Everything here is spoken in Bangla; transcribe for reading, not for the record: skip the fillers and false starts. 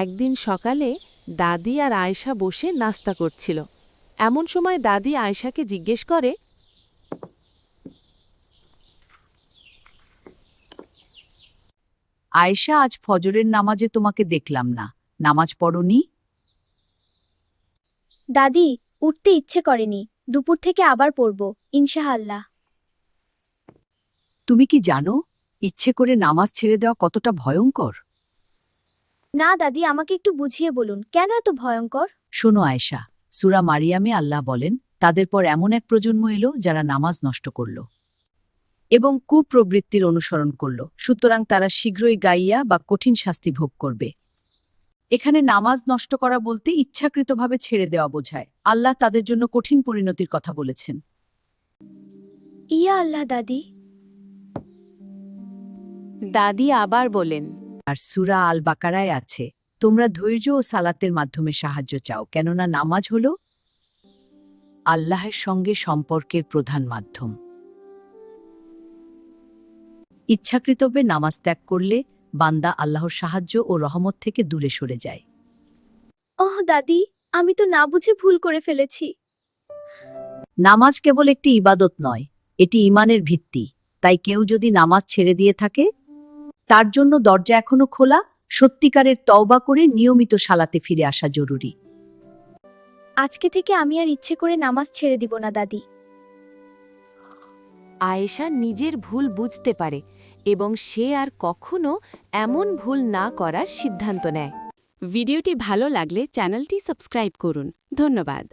একদিন সকালে দাদি আর আয়েশা বসে নাস্তা করছিল। এমন সময় দাদি আয়েশাকে জিজ্ঞেস করে, আয়েশা, আজ ফজরের নামাজে তোমাকে দেখলাম না। নামাজ পড়নি? দাদি, উঠতে ইচ্ছে করেনি। দুপুর থেকে আবার পড়ব, ইনশাআল্লাহ। তুমি কি জানো ইচ্ছে করে নামাজ ছেড়ে দেওয়া কতটা ভয়ঙ্কর? না দাদি, আমাকে একটু বুঝিয়ে বলুন, কেন এত ভয়ঙ্কর? শোনো আয়েশা, সূরা মারিয়ামে আল্লাহ বলেন, তাদের পর এমন এক প্রজন্ম এলো যারা নামাজ নষ্ট করল এবং কুপ্রবৃত্তির অনুসরণ করল, সুতরাং তারা শীঘ্রই গাইয়া বা কঠিন শাস্তি ভোগ করবে। এখানে নামাজ নষ্ট করা বলতে ইচ্ছাকৃতভাবে ছেড়ে দেওয়া বোঝায়। আল্লাহ তাদের জন্য কঠিন পরিণতির কথা বলেছেন। ইয়া আল্লাহ দাদি। দাদি আবার বলেন, আর সূরা আল বাকারায় আছে, তোমরা ধৈর্য ও সালাতের মাধ্যমে সাহায্য চাও, কেননা নামাজ হল আল্লাহের সঙ্গে সম্পর্কের প্রধান মাধ্যম। ইচ্ছাকৃতভাবে নামাজ ত্যাগ করলে বান্দা আল্লাহর সাহায্য ও রহমত থেকে দূরে সরে যায়। ওহ দাদি, আমি তো না বুঝে ভুল করে ফেলেছি। নামাজ কেবল একটি ইবাদত নয়, এটি ঈমানের ভিত্তি। তাই কেউ যদি নামাজ ছেড়ে দিয়ে থাকে, তার জন্য দরজা এখনো খোলা। সত্যিকারের তওবা করে নিয়মিত সালাতে ফিরে আসা জরুরি। আজকে থেকে আমি আর ইচ্ছে করে নামাজ ছেড়ে দিব না দাদি। আয়েশা নিজের ভুল বুঝতে পারে এবং সে আর কখনো এমন ভুল না করার সিদ্ধান্ত নেয়। ভিডিওটি ভালো লাগলে চ্যানেলটি সাবস্ক্রাইব করুন। ধন্যবাদ।